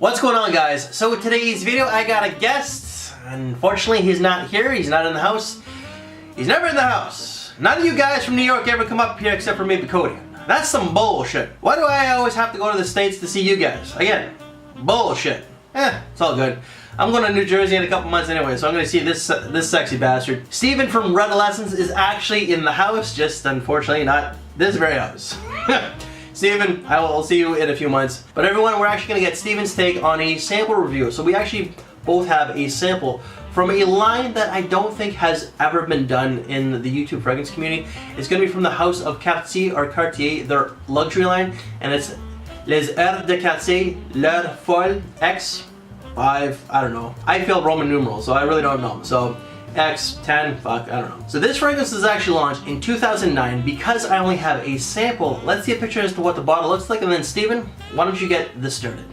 What's going on, guys? So with today's video I got a guest. Unfortunately he's not here, he's not in the house. He's never in the house. None of you guys from New York ever come up here except for maybe Cody. That's some bullshit. Why do I always have to go to the States to see you guys? Again, bullshit. It's all good. I'm going to New Jersey in a couple months anyway, so I'm going to see this sexy bastard. Steven from Redolessence is actually in the house, just unfortunately not this very house. Steven, I will see you in a few months. But everyone, we're actually going to get Steven's take on a sample review. So we actually both have a sample from a line that I don't think has ever been done in the YouTube fragrance community. It's going to be from the House of Cartier, or Cartier, their luxury line, and it's Les Heures de Cartier, leur Folle, X5, I don't know. I failed Roman numerals, so I really don't know. So X10, fuck, I don't know. So this fragrance is actually launched in 2009. Because I only have a sample, let's see a picture as to what the bottle looks like, and then Steven, why don't you get this started?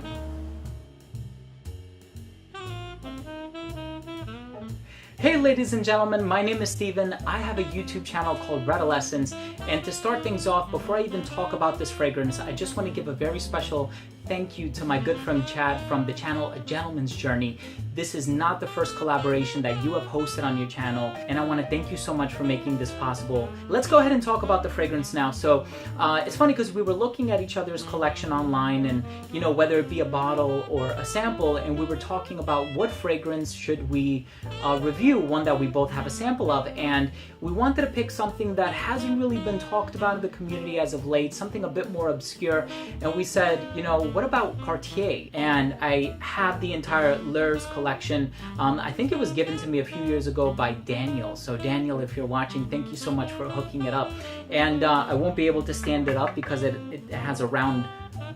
Hey ladies and gentlemen, my name is Steven. I have a YouTube channel called Redolessence, and to start things off, before I even talk about this fragrance, I just want to give a very special thank you to my good friend Chad from the channel A Gentleman's Journey. This is not the first collaboration that you have hosted on your channel, and I want to thank you so much for making this possible. Let's go ahead and talk about the fragrance now. So it's funny because we were looking at each other's collection online, and you know, whether it be a bottle or a sample, and we were talking about what fragrance should we review, one that we both have a sample of, and we wanted to pick something that hasn't really been talked about in the community as of late, something a bit more obscure, and we said, you know, what about Cartier? And I have the entire L'Heures collection. I think it was given to me a few years ago by Daniel. So Daniel, if you're watching, thank you so much for hooking it up. And I won't be able to stand it up because it has a round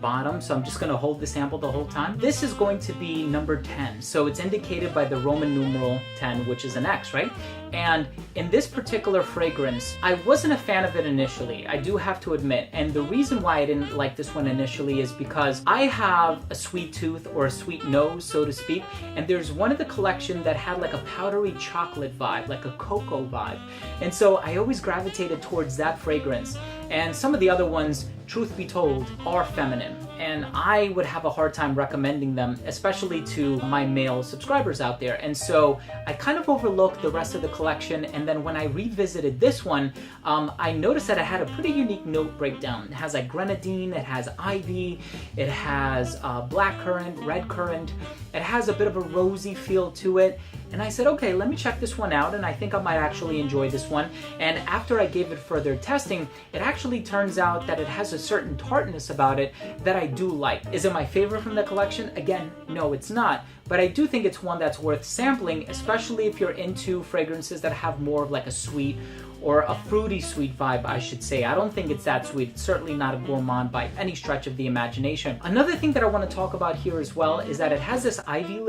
bottom, so I'm just going to hold the sample the whole time. This is going to be number 10, so it's indicated by the Roman numeral 10, which is an X, right? And in this particular fragrance, I wasn't a fan of it initially, I do have to admit, and the reason why I didn't like this one initially is because I have a sweet tooth, or a sweet nose, so to speak, and there's one of the collection that had like a powdery chocolate vibe, like a cocoa vibe, and so I always gravitated towards that fragrance. And some of the other ones, truth be told, are feminine, and I would have a hard time recommending them, especially to my male subscribers out there. And so I kind of overlooked the rest of the collection, and then when I revisited this one, I noticed that it had a pretty unique note breakdown. It has like grenadine, it has ivy, it has blackcurrant, red currant, it has a bit of a rosy feel to it. And I said, okay, let me check this one out, and I think I might actually enjoy this one. And after I gave it further testing, it actually turns out that it has a certain tartness about it that I do like. Is it my favorite from the collection? Again, no, it's not. But I do think it's one that's worth sampling, especially if you're into fragrances that have more of like a sweet or a fruity sweet vibe, I should say. I don't think it's that sweet. It's certainly not a gourmand by any stretch of the imagination. Another thing that I want to talk about here as well is that it has this ivy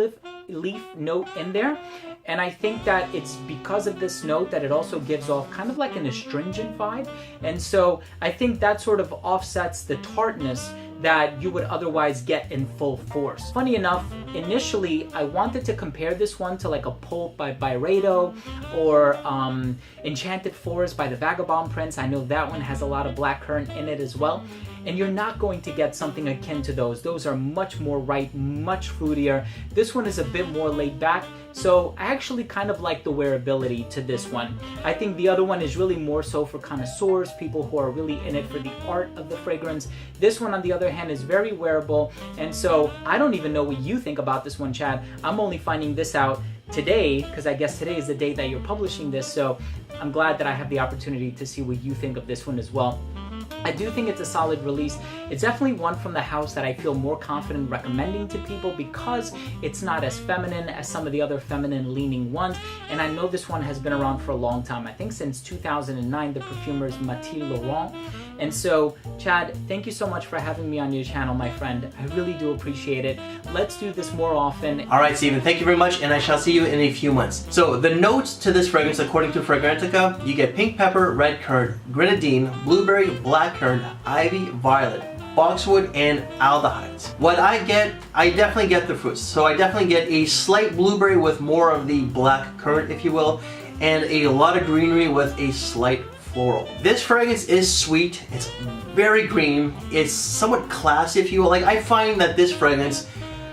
leaf note in there, and I think that it's because of this note that it also gives off kind of like an astringent vibe, and so I think that sort of offsets the tartness that you would otherwise get in full force. Funny enough, initially I wanted to compare this one to like a Pulp by Byredo or Enchanted Forest by the Vagabond Prince. I know that one has a lot of blackcurrant in it as well, and you're not going to get something akin to those. Those are much more ripe, much fruitier. This one is a bit more laid back, so I actually kind of like the wearability to this one. I think the other one is really more so for connoisseurs, people who are really in it for the art of the fragrance. This one, on the other hand, is very wearable, and so I don't even know what you think about this one, Chad. I'm only finding this out today, because I guess today is the day that you're publishing this, so I'm glad that I have the opportunity to see what you think of this one as well. I do think it's a solid release. It's definitely one from the house that I feel more confident recommending to people because it's not as feminine as some of the other feminine leaning ones, and I know this one has been around for a long time. I think since 2009, the perfumer is Mathilde Laurent. And so, Chad, thank you so much for having me on your channel, my friend. I really do appreciate it. Let's do this more often. All right, Steven, thank you very much, and I shall see you in a few months. So the notes to this fragrance, according to Fragrantica, you get pink pepper, red currant, grenadine, blueberry, blackcurrant, ivy, violet, boxwood, and aldehydes. What I get, I definitely get the fruits. So I definitely get a slight blueberry with more of the black currant, if you will, and a lot of greenery with a slight floral. This fragrance is sweet, it's very green, it's somewhat classy, if you will. Like, I find that this fragrance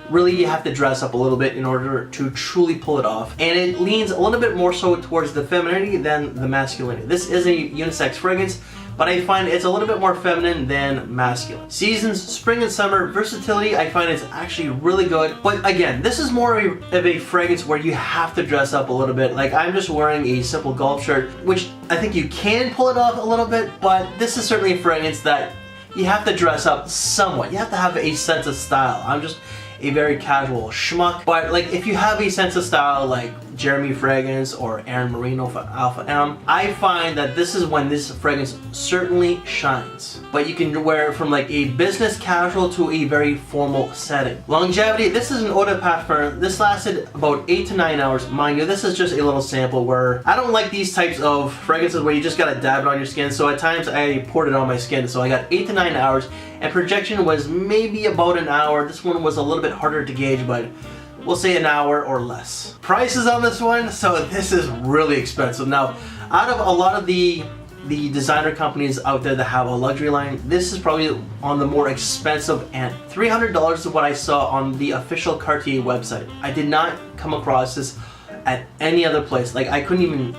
really you have to dress up a little bit in order to truly pull it off. And it leans a little bit more so towards the femininity than the masculinity. This is a unisex fragrance, but I find it's a little bit more feminine than masculine. Seasons, spring and summer, versatility, I find it's actually really good. But again, this is more of a fragrance where you have to dress up a little bit. Like, I'm just wearing a simple golf shirt, which I think you can pull it off a little bit, but this is certainly a fragrance that you have to dress up somewhat. You have to have a sense of style. I'm just a very casual schmuck, but like if you have a sense of style like Jeremy Fragrance or Aaron Marino for Alpha M, I find that this is when this fragrance certainly shines. But you can wear it from like a business casual to a very formal setting. Longevity, this is an eau de parfum. This lasted about 8 to 9 hours. Mind you, this is just a little sample where I don't like these types of fragrances where you just gotta dab it on your skin, so at times I poured it on my skin. So I got 8 to 9 hours, and projection was maybe about an hour. This one was a little bit harder to gauge, but we'll say an hour or less. Prices on this one, so this is really expensive. Now, out of a lot of the designer companies out there that have a luxury line, this is probably on the more expensive end. $300 is what I saw on the official Cartier website. I did not come across this at any other place. Like, I couldn't even,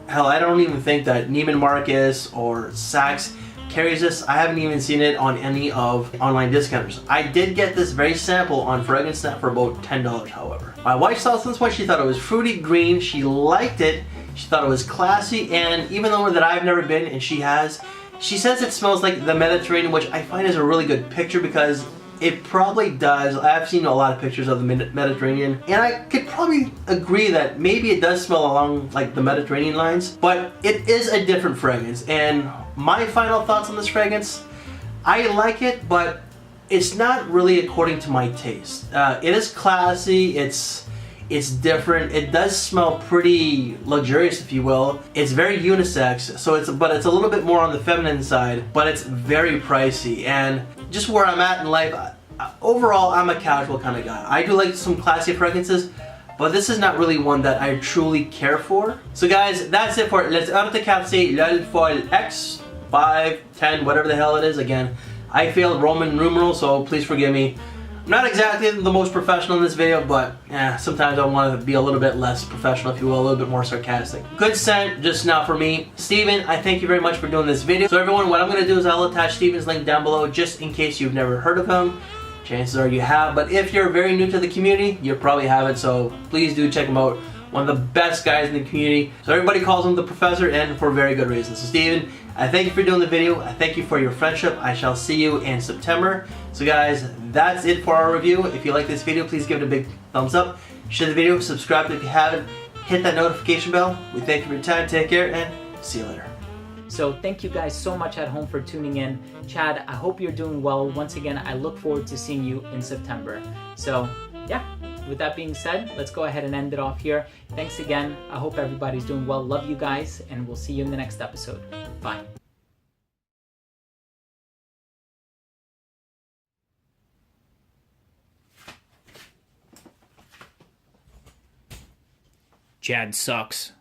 hell, I don't even think that Neiman Marcus or Saks carries this. I haven't even seen it on any of online discounters. I did get this very sample on Fragrance Net for about $10, however. My wife saw this one, she thought it was fruity green, she liked it, she thought it was classy, and even though that I've never been and she has, she says it smells like the Mediterranean, which I find is a really good picture because it probably does. I've seen a lot of pictures of the Mediterranean, and I could probably agree that maybe it does smell along like the Mediterranean lines, but it is a different fragrance. And my final thoughts on this fragrance, I like it, but it's not really according to my taste. It is classy, it's different, it does smell pretty luxurious, if you will. It's very unisex, so it's a little bit more on the feminine side, but it's very pricey. And just where I'm at in life, overall I'm a casual kind of guy. I do like some classy fragrances, but this is not really one that I truly care for. So guys, that's it for Les Heures de Cartier L'Oeil Folle X 5, 10, whatever the hell it is. Again, I failed Roman numerals, so please forgive me. I'm not exactly the most professional in this video, but sometimes I want to be a little bit less professional, if you will, a little bit more sarcastic. Good scent just now for me. Steven, I thank you very much for doing this video. So everyone, what I'm going to do is I'll attach Steven's link down below just in case you've never heard of him. Chances are you have, but if you're very new to the community, you probably haven't, so please do check him out. One of the best guys in the community. So everybody calls him the professor, and for very good reasons. So Steven, I thank you for doing the video. I thank you for your friendship. I shall see you in September. So guys, that's it for our review. If you like this video, please give it a big thumbs up. Share the video, subscribe if you haven't. Hit that notification bell. We thank you for your time. Take care, and see you later. So thank you guys so much at home for tuning in. Chad, I hope you're doing well. Once again, I look forward to seeing you in September. So yeah, with that being said, let's go ahead and end it off here. Thanks again. I hope everybody's doing well. Love you guys, and we'll see you in the next episode. Bye. Chad sucks.